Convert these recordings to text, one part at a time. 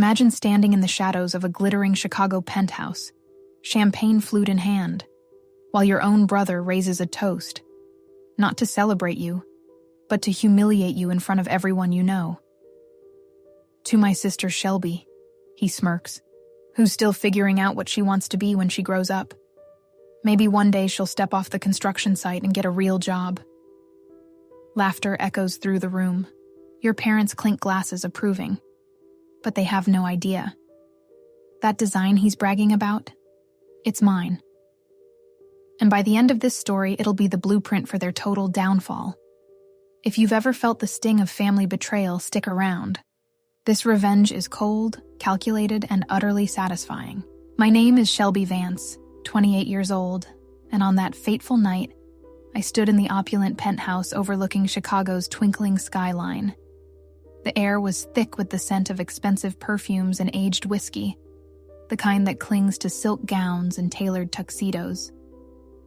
Imagine standing in the shadows of a glittering Chicago penthouse, champagne flute in hand, while your own brother raises a toast, not to celebrate you, but to humiliate you in front of everyone you know. "To my sister Shelby," he smirks, "who's still figuring out what she wants to be when she grows up. Maybe one day she'll step off the construction site and get a real job." Laughter echoes through the room. Your parents clink glasses approving, but they have no idea. That design he's bragging about, it's mine. And by the end of this story, it'll be the blueprint for their total downfall. If you've ever felt the sting of family betrayal, stick around. This revenge is cold, calculated, and utterly satisfying. My name is Shelby Vance, 28 years old, and on that fateful night, I stood in the opulent penthouse overlooking Chicago's twinkling skyline. The air was thick with the scent of expensive perfumes and aged whiskey, the kind that clings to silk gowns and tailored tuxedos.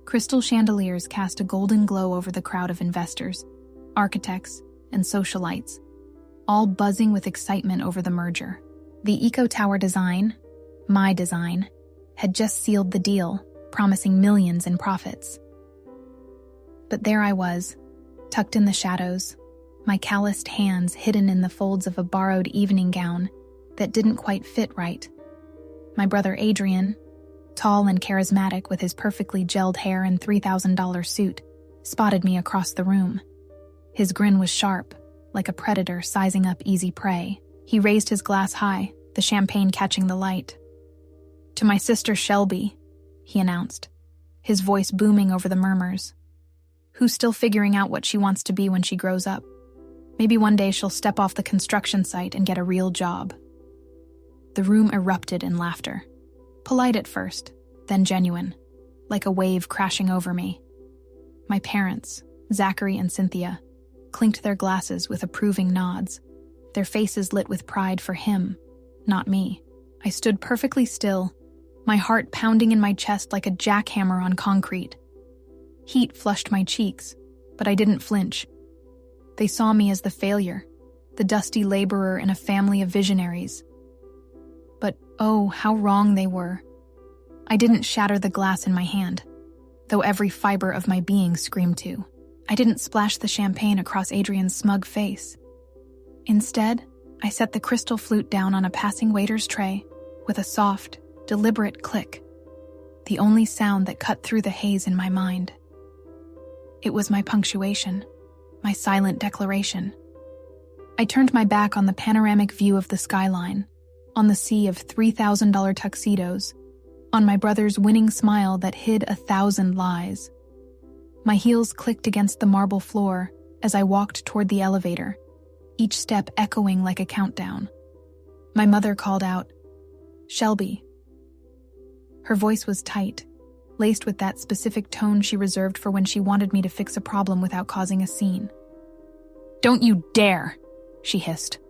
Crystal chandeliers cast a golden glow over the crowd of investors, architects, and socialites, all buzzing with excitement over the merger. The Eco Tower design, my design, had just sealed the deal, promising millions in profits. But there I was, tucked in the shadows, my calloused hands hidden in the folds of a borrowed evening gown that didn't quite fit right. My brother Adrian, tall and charismatic with his perfectly gelled hair and $3,000 suit, spotted me across the room. His grin was sharp, like a predator sizing up easy prey. He raised his glass high, the champagne catching the light. "To my sister Shelby," he announced, his voice booming over the murmurs, "who's still figuring out what she wants to be when she grows up. Maybe one day she'll step off the construction site and get a real job." The room erupted in laughter. Polite at first, then genuine, like a wave crashing over me. My parents, Zachary and Cynthia, clinked their glasses with approving nods, their faces lit with pride for him, not me. I stood perfectly still, my heart pounding in my chest like a jackhammer on concrete. Heat flushed my cheeks, but I didn't flinch. They saw me as the failure, the dusty laborer in a family of visionaries. But oh, how wrong they were. I didn't shatter the glass in my hand, though every fiber of my being screamed to. I didn't splash the champagne across Adrian's smug face. Instead, I set the crystal flute down on a passing waiter's tray with a soft, deliberate click, the only sound that cut through the haze in my mind. It was my punctuation, my silent declaration. I turned my back on the panoramic view of the skyline, on the sea of $3,000 tuxedos, on my brother's winning smile that hid 1,000 lies. My heels clicked against the marble floor as I walked toward the elevator, each step echoing like a countdown. My mother called out, "Shelby." Her voice was tight, laced with that specific tone she reserved for when she wanted me to fix a problem without causing a scene. "Don't you dare," she hissed,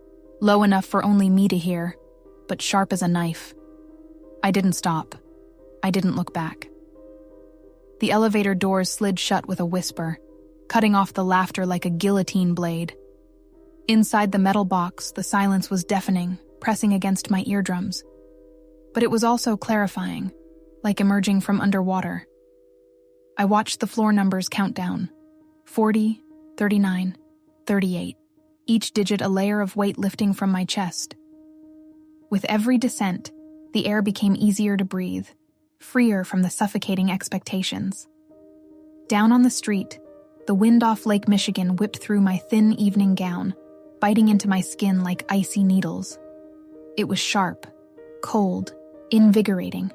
low enough for only me to hear, but sharp as a knife. I didn't stop. I didn't look back. The elevator doors slid shut with a whisper, cutting off the laughter like a guillotine blade. Inside the metal box, the silence was deafening, pressing against my eardrums. But it was also clarifying, like emerging from underwater. I watched the floor numbers count down, 40, 39, 38, each digit a layer of weight lifting from my chest. With every descent, the air became easier to breathe, freer from the suffocating expectations. Down on the street, the wind off Lake Michigan whipped through my thin evening gown, biting into my skin like icy needles. It was sharp, cold, invigorating,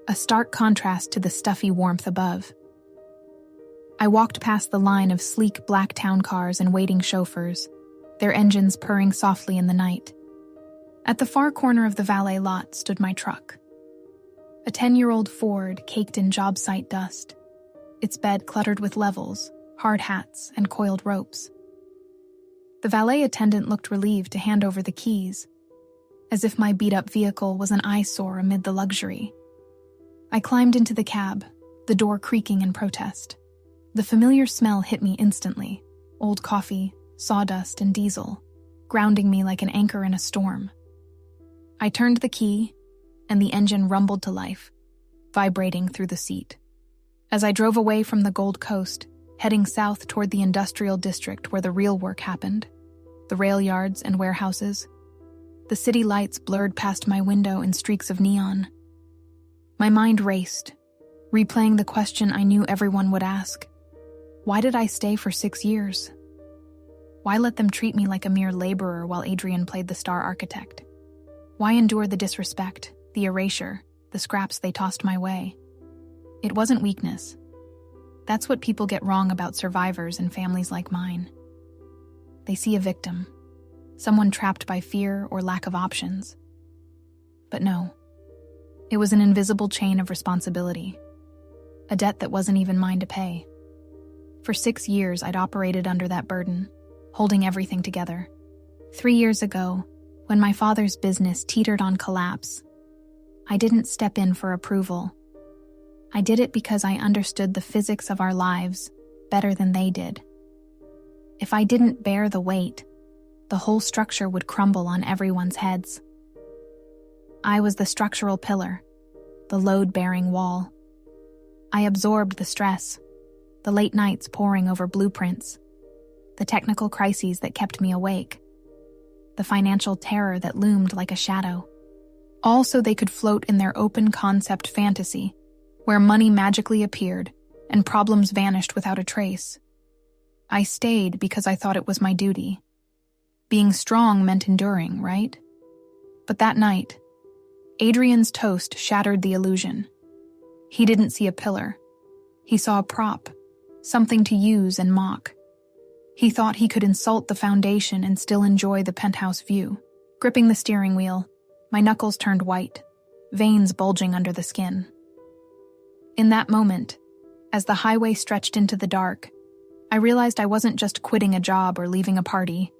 a stark contrast to the stuffy warmth above. I walked past the line of sleek black town cars and waiting chauffeurs, their engines purring softly in the night. At the far corner of the valet lot stood my truck. A 10-year-old Ford caked in job site dust, its bed cluttered with levels, hard hats, and coiled ropes. The valet attendant looked relieved to hand over the keys, as if my beat-up vehicle was an eyesore amid the luxury. I climbed into the cab, the door creaking in protest. The familiar smell hit me instantly, old coffee, sawdust, and diesel, grounding me like an anchor in a storm. I turned the key, and the engine rumbled to life, vibrating through the seat. As I drove away from the Gold Coast, heading south toward the industrial district where the real work happened, the rail yards and warehouses, the city lights blurred past my window in streaks of neon. My mind raced, replaying the question I knew everyone would ask. Why did I stay for 6 years? Why let them treat me like a mere laborer while Adrian played the star architect? Why endure the disrespect, the erasure, the scraps they tossed my way? It wasn't weakness. That's what people get wrong about survivors in families like mine. They see a victim, someone trapped by fear or lack of options. But no, it was an invisible chain of responsibility, a debt that wasn't even mine to pay. For 6 years, I'd operated under that burden, holding everything together. 3 years ago, when my father's business teetered on collapse, I didn't step in for approval. I did it because I understood the physics of our lives better than they did. If I didn't bear the weight, the whole structure would crumble on everyone's heads. I was the structural pillar, the load-bearing wall. I absorbed the stress, the late nights poring over blueprints, the technical crises that kept me awake, the financial terror that loomed like a shadow. All so they could float in their open concept fantasy, where money magically appeared and problems vanished without a trace. I stayed because I thought it was my duty. Being strong meant enduring, right? But that night, Adrian's toast shattered the illusion. He didn't see a pillar. He saw a prop, something to use and mock. He thought he could insult the foundation and still enjoy the penthouse view. Gripping the steering wheel, my knuckles turned white, veins bulging under the skin. In that moment, as the highway stretched into the dark, I realized I wasn't just quitting a job or leaving a party.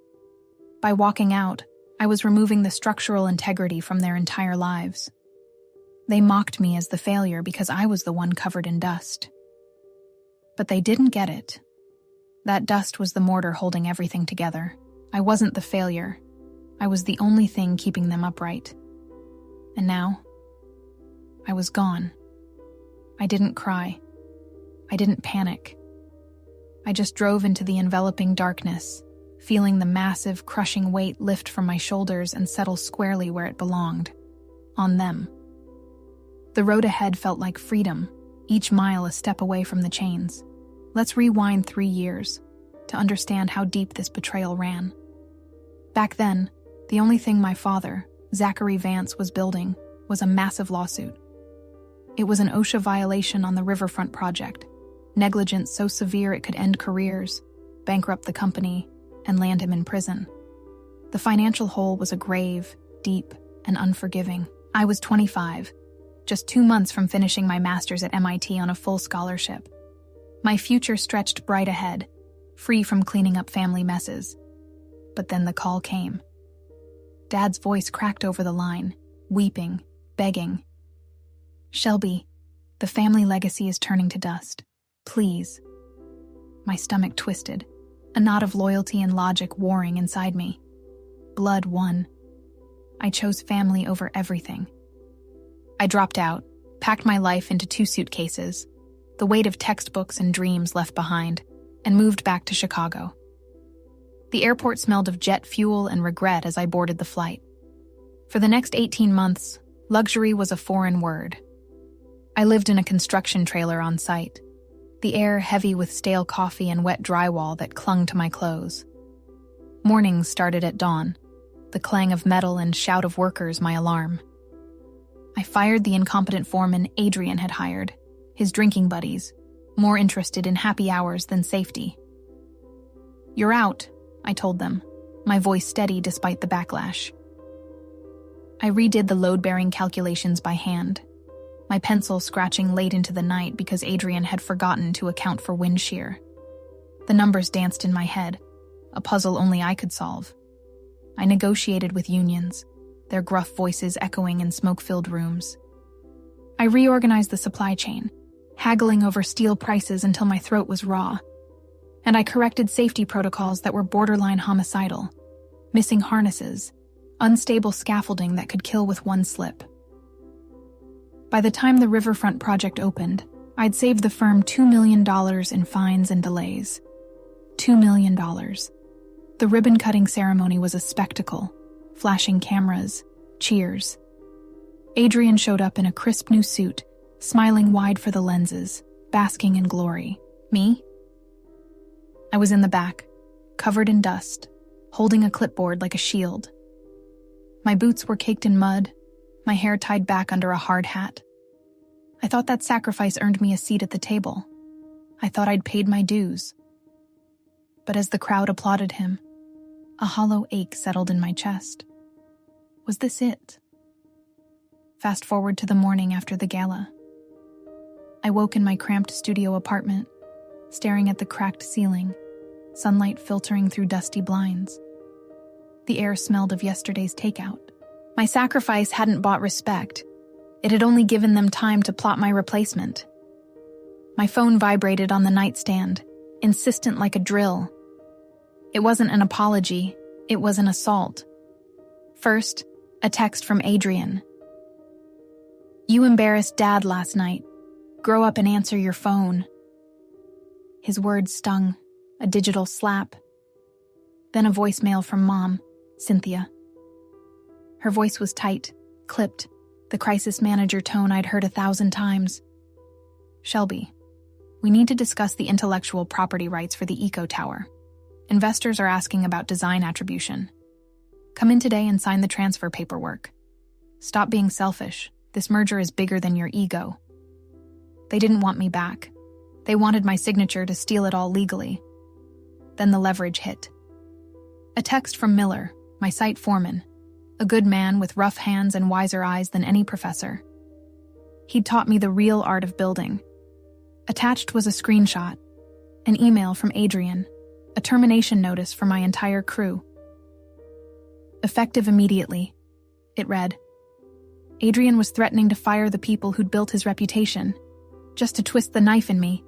By walking out, I was removing the structural integrity from their entire lives. They mocked me as the failure because I was the one covered in dust. But they didn't get it. That dust was the mortar holding everything together. I wasn't the failure. I was the only thing keeping them upright. And now, I was gone. I didn't cry. I didn't panic. I just drove into the enveloping darkness, feeling the massive, crushing weight lift from my shoulders and settle squarely where it belonged, on them. The road ahead felt like freedom, each mile a step away from the chains. Let's rewind 3 years to understand how deep this betrayal ran. Back then, the only thing my father, Zachary Vance, was building was a massive lawsuit. It was an OSHA violation on the Riverfront project, negligence so severe it could end careers, bankrupt the company, and land him in prison. The financial hole was a grave, deep, and unforgiving. I was 25, just 2 months from finishing my master's at MIT on a full scholarship. My future stretched bright ahead, free from cleaning up family messes. But then the call came. Dad's voice cracked over the line, weeping, begging. "Shelby, the family legacy is turning to dust. Please." My stomach twisted, a knot of loyalty and logic warring inside me. Blood won. I chose family over everything. I dropped out, packed my life into 2 suitcases, the weight of textbooks and dreams left behind, and moved back to Chicago. The airport smelled of jet fuel and regret as I boarded the flight. For the next 18 months, luxury was a foreign word. I lived in a construction trailer on site, the air heavy with stale coffee and wet drywall that clung to my clothes. Mornings started at dawn, the clang of metal and shout of workers my alarm. I fired the incompetent foreman Adrian had hired, his drinking buddies, more interested in happy hours than safety. "You're out," I told them, my voice steady despite the backlash. I redid the load-bearing calculations by hand, my pencil scratching late into the night because Adrian had forgotten to account for wind shear. The numbers danced in my head, a puzzle only I could solve. I negotiated with unions, their gruff voices echoing in smoke-filled rooms. I reorganized the supply chain, haggling over steel prices until my throat was raw. And I corrected safety protocols that were borderline homicidal, missing harnesses, unstable scaffolding that could kill with one slip. By the time the riverfront project opened, I'd saved the firm $2 million in fines and delays. $2 million. The ribbon-cutting ceremony was a spectacle. Flashing cameras, cheers. Adrian showed up in a crisp new suit, smiling wide for the lenses, basking in glory. Me? I was in the back, covered in dust, holding a clipboard like a shield. My boots were caked in mud, my hair tied back under a hard hat. I thought that sacrifice earned me a seat at the table. I thought I'd paid my dues. But as the crowd applauded him, a hollow ache settled in my chest. Was this it? Fast forward to the morning after the gala. I woke in my cramped studio apartment, staring at the cracked ceiling, sunlight filtering through dusty blinds. The air smelled of yesterday's takeout. My sacrifice hadn't bought respect. It had only given them time to plot my replacement. My phone vibrated on the nightstand, insistent like a drill. It wasn't an apology, it was an assault. First, a text from Adrian. "You embarrassed Dad last night. Grow up and answer your phone." His words stung, a digital slap. Then a voicemail from Mom, Cynthia. Her voice was tight, clipped, the crisis manager tone I'd heard 1,000 times. "Shelby, we need to discuss the intellectual property rights for the Eco Tower. Investors are asking about design attribution. Come in today and sign the transfer paperwork. Stop being selfish. This merger is bigger than your ego." They didn't want me back. They wanted my signature to steal it all legally. Then the leverage hit. A text from Miller, my site foreman, a good man with rough hands and wiser eyes than any professor. He'd taught me the real art of building. Attached was a screenshot, an email from Adrian, a termination notice for my entire crew. Effective immediately, it read. Adrian was threatening to fire the people who'd built his reputation, just to twist the knife in me.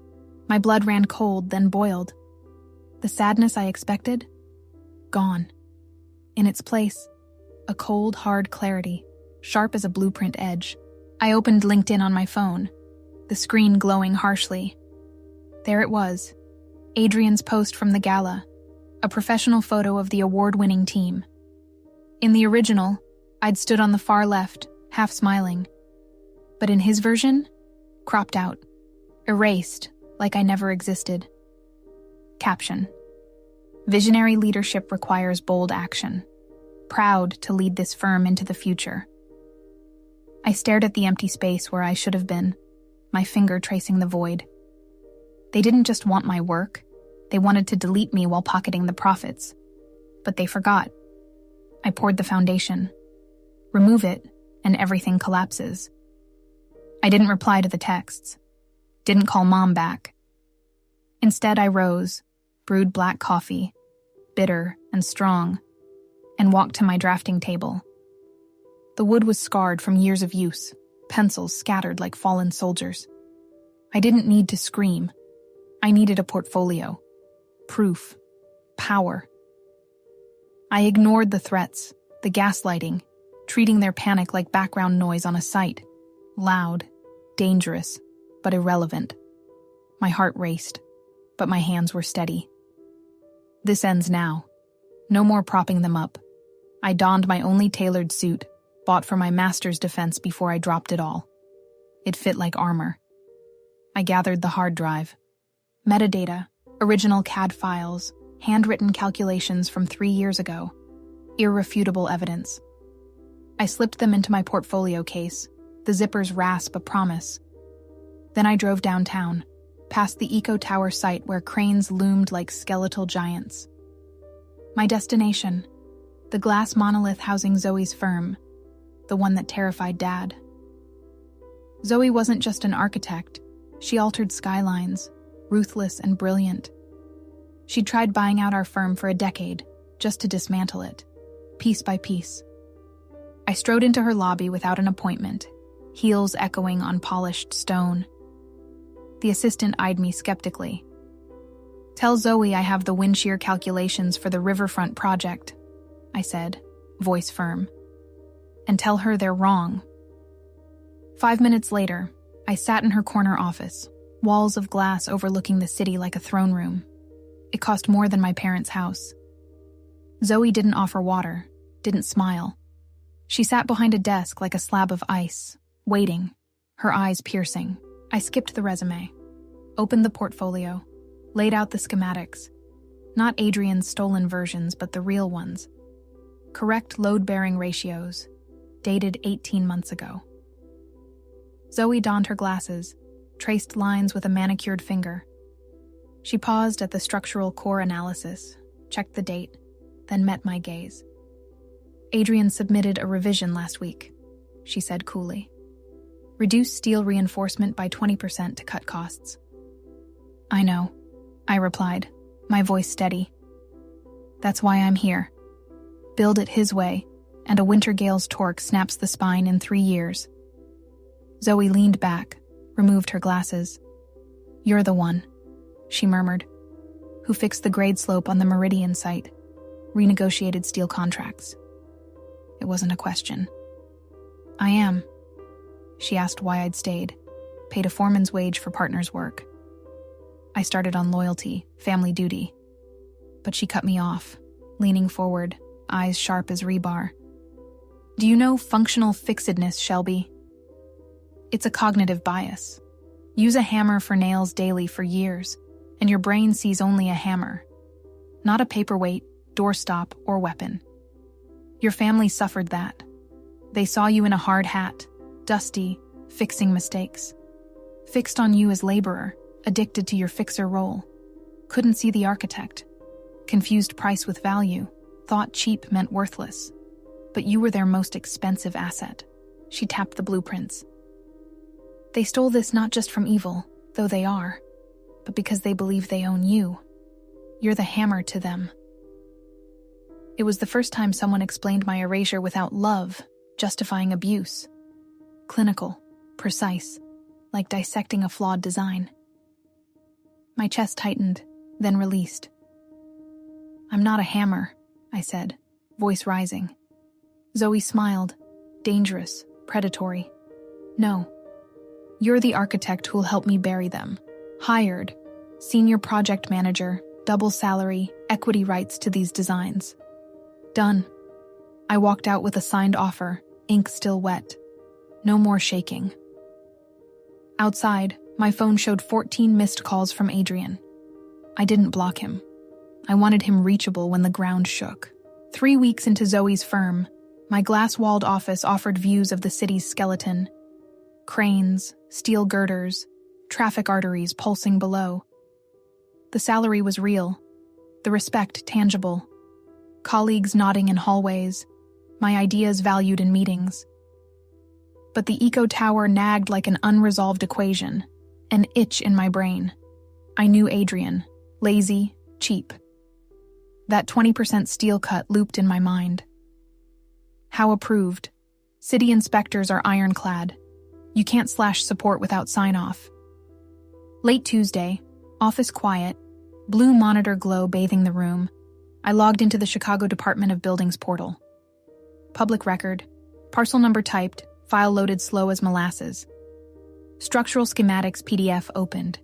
My blood ran cold, then boiled. The sadness I expected? Gone. In its place, a cold, hard clarity, sharp as a blueprint edge. I opened LinkedIn on my phone, the screen glowing harshly. There it was, Adrian's post from the gala, a professional photo of the award-winning team. In the original, I'd stood on the far left, half smiling. But in his version, cropped out, erased, like I never existed. Caption: Visionary leadership requires bold action. Proud to lead this firm into the future. I stared at the empty space where I should have been, my finger tracing the void. They didn't just want my work, they wanted to delete me while pocketing the profits. But they forgot. I poured the foundation. Remove it, and everything collapses. I didn't reply to the texts. Didn't call Mom back. Instead, I rose, brewed black coffee, bitter and strong, and walked to my drafting table. The wood was scarred from years of use, pencils scattered like fallen soldiers. I didn't need to scream. I needed a portfolio. Proof. Power. I ignored the threats, the gaslighting, treating their panic like background noise on a site. Loud, dangerous, but irrelevant. My heart raced, but my hands were steady. This ends now. No more propping them up. I donned my only tailored suit, bought for my master's defense before I dropped it all. It fit like armor. I gathered the hard drive. Metadata, original CAD files, handwritten calculations from 3 years ago. Irrefutable evidence. I slipped them into my portfolio case, the zippers rasp a promise. Then I drove downtown, past the Eco Tower site where cranes loomed like skeletal giants. My destination, the glass monolith housing Zoe's firm, the one that terrified Dad. Zoe wasn't just an architect. She altered skylines, ruthless and brilliant. She tried buying out our firm for a decade, just to dismantle it, piece by piece. I strode into her lobby without an appointment, heels echoing on polished stone. The assistant eyed me skeptically. "Tell Zoe I have the wind shear calculations for the riverfront project," I said, voice firm. And tell her they're wrong. 5 minutes later, I sat in her corner office, walls of glass overlooking the city like a throne room. It cost more than my parents' house. Zoe didn't offer water, didn't smile. She sat behind a desk like a slab of ice, waiting, her eyes piercing. I skipped the resume, opened the portfolio, laid out the schematics. Not Adrian's stolen versions, but the real ones. Correct load-bearing ratios, dated 18 months ago. Zoe donned her glasses, traced lines with a manicured finger. She paused at the structural core analysis, checked the date, then met my gaze. Adrian submitted a revision last week, she said coolly. Reduce steel reinforcement by 20% to cut costs. I know, I replied, my voice steady. That's why I'm here. Build it his way, and a winter gale's torque snaps the spine in 3 years. Zoe leaned back, removed her glasses. You're the one, she murmured, who fixed the grade slope on the Meridian site, renegotiated steel contracts. It wasn't a question. I am. She asked why I'd stayed, paid a foreman's wage for partner's work. I started on loyalty, family duty. But she cut me off, leaning forward, eyes sharp as rebar. Do you know functional fixedness, Shelby? It's a cognitive bias. Use a hammer for nails daily for years, and your brain sees only a hammer, not a paperweight, doorstop, or weapon. Your family suffered that. They saw you in a hard hat, dusty, fixing mistakes. Fixed on you as laborer, addicted to your fixer role. Couldn't see the architect. Confused price with value, thought cheap meant worthless. But you were their most expensive asset. She tapped the blueprints. They stole this not just from evil, though they are, but because they believe they own you. You're the hammer to them. It was the first time someone explained my erasure without love, justifying abuse. Clinical, precise, like dissecting a flawed design. My chest tightened, then released. I'm not a hammer, I said, voice rising. Zoe smiled, dangerous, predatory. No. You're the architect who'll help me bury them. Hired, senior project manager, double salary, equity rights to these designs. Done. I walked out with a signed offer, ink still wet. No more shaking. Outside, my phone showed 14 missed calls from Adrian. I didn't block him. I wanted him reachable when the ground shook. 3 weeks into Zoe's firm, my glass-walled office offered views of the city's skeleton. Cranes, steel girders, traffic arteries pulsing below. The salary was real, the respect tangible. Colleagues nodding in hallways, my ideas valued in meetings. But the eco tower nagged like an unresolved equation, an itch in my brain. I knew Adrian, lazy, cheap. That 20% steel cut looped in my mind. How approved? City inspectors are ironclad. You can't slash support without sign-off. Late Tuesday, office quiet, blue monitor glow bathing the room. I logged into the Chicago Department of Buildings portal. Public record, parcel number typed, file loaded slow as molasses. Structural schematics PDF opened.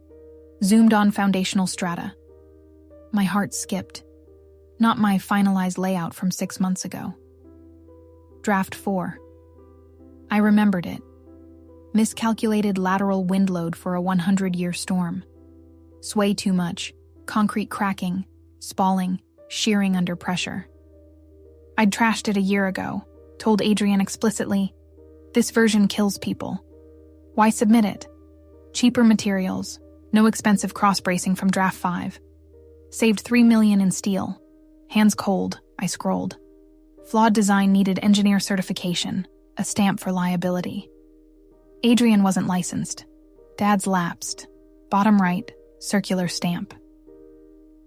Zoomed on foundational strata. My heart skipped. Not my finalized layout from 6 months ago. Draft 4. I remembered it. Miscalculated lateral wind load for a 100-year storm. Sway too much, concrete cracking, spalling, shearing under pressure. I'd trashed it a year ago, told Adrian explicitly, this version kills people. Why submit it? Cheaper materials, no expensive cross-bracing from Draft 5. Saved $3 million in steel. Hands cold, I scrolled. Flawed design needed engineer certification, a stamp for liability. Adrian wasn't licensed. Dad's lapsed. Bottom right, circular stamp.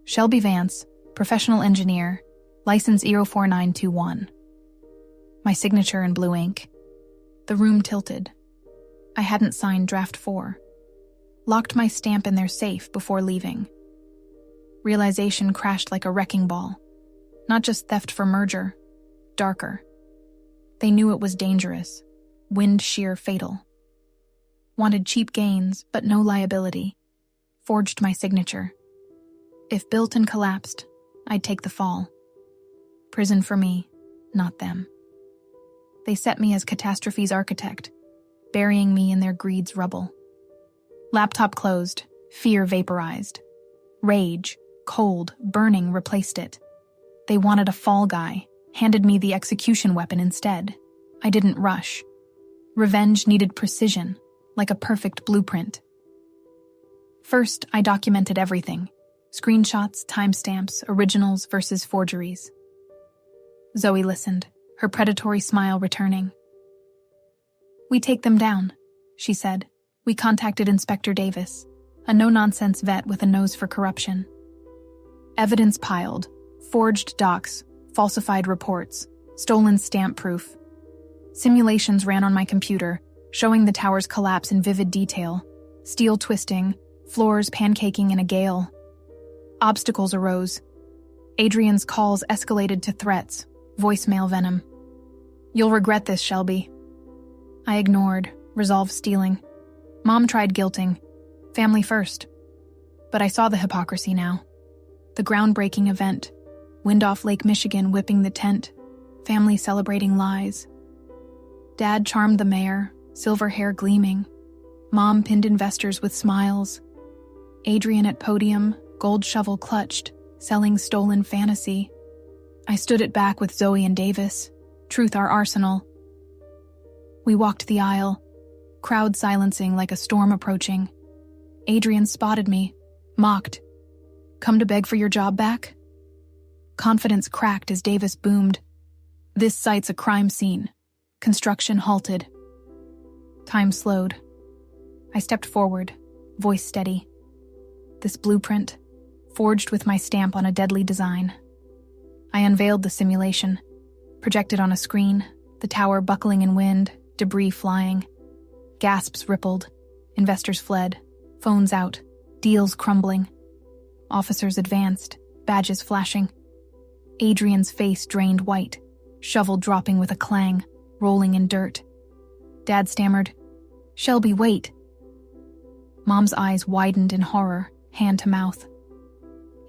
Shelby Vance, professional engineer, license 04921. My signature in blue ink. The room tilted. I hadn't signed Draft 4. Locked my stamp in their safe before leaving. Realization crashed like a wrecking ball. Not just theft for merger, darker. They knew it was dangerous, wind shear fatal. Wanted cheap gains, but no liability. Forged my signature. If built and collapsed, I'd take the fall. Prison for me, not them. They set me as catastrophe's architect, burying me in their greed's rubble. Laptop closed, fear vaporized. Rage, cold, burning replaced it. They wanted a fall guy, handed me the execution weapon instead. I didn't rush. Revenge needed precision, like a perfect blueprint. First, I documented everything. Screenshots, timestamps, originals versus forgeries. Zoe listened, her predatory smile returning. "We take them down," she said. "We contacted Inspector Davis, a no-nonsense vet with a nose for corruption. Evidence piled, forged docs, falsified reports, stolen stamp proof. Simulations ran on my computer, showing the tower's collapse in vivid detail, steel twisting, floors pancaking in a gale. Obstacles arose. Adrian's calls escalated to threats, voicemail venom. "You'll regret this, Shelby." I ignored, resolve stealing. Mom tried guilting. Family first. But I saw the hypocrisy now. The groundbreaking event. Wind off Lake Michigan whipping the tent. Family celebrating lies. Dad charmed the mayor, silver hair gleaming. Mom pinned investors with smiles. Adrian at podium, gold shovel clutched, selling stolen fantasy. I stood it back with Zoe and Davis. Truth our arsenal. We walked the aisle, crowd silencing like a storm approaching. Adrian spotted me, mocked. "Come to beg for your job back?" Confidence cracked as Davis boomed. "This site's a crime scene. Construction halted." Time slowed. I stepped forward, voice steady. This blueprint, forged with my stamp on a deadly design. I unveiled the simulation, projected on a screen, the tower buckling in wind, debris flying. Gasps rippled, investors fled, phones out, deals crumbling. Officers advanced, badges flashing. Adrian's face drained white, shovel dropping with a clang, rolling in dirt. Dad stammered, "Shelby, wait." Mom's eyes widened in horror, hand to mouth.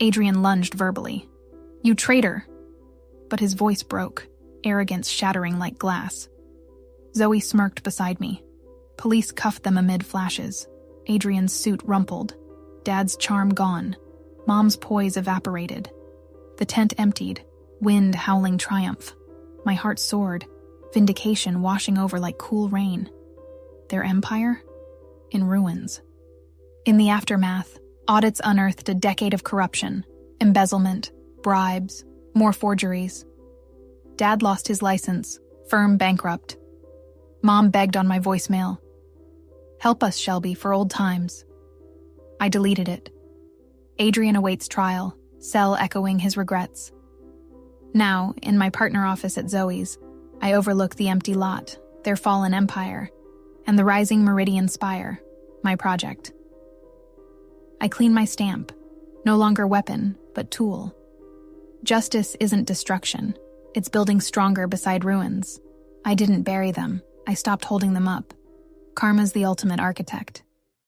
Adrian lunged verbally. "You traitor!" But his voice broke, arrogance shattering like glass. Zoe smirked beside me. Police cuffed them amid flashes. Adrian's suit rumpled. Dad's charm gone. Mom's poise evaporated. The tent emptied, wind howling triumph. My heart soared, vindication washing over like cool rain. Their empire? In ruins. In the aftermath, audits unearthed a decade of corruption, embezzlement, bribes, more forgeries. Dad lost his license, firm bankrupt. Mom begged on my voicemail. "Help us, Shelby, for old times." I deleted it. Adrian awaits trial, cell echoing his regrets. Now, in my partner office at Zoe's, I overlook the empty lot, their fallen empire, and the rising Meridian spire, my project. I clean my stamp, no longer weapon, but tool. Justice isn't destruction, it's building stronger beside ruins. I didn't bury them, I stopped holding them up. Karma's the ultimate architect.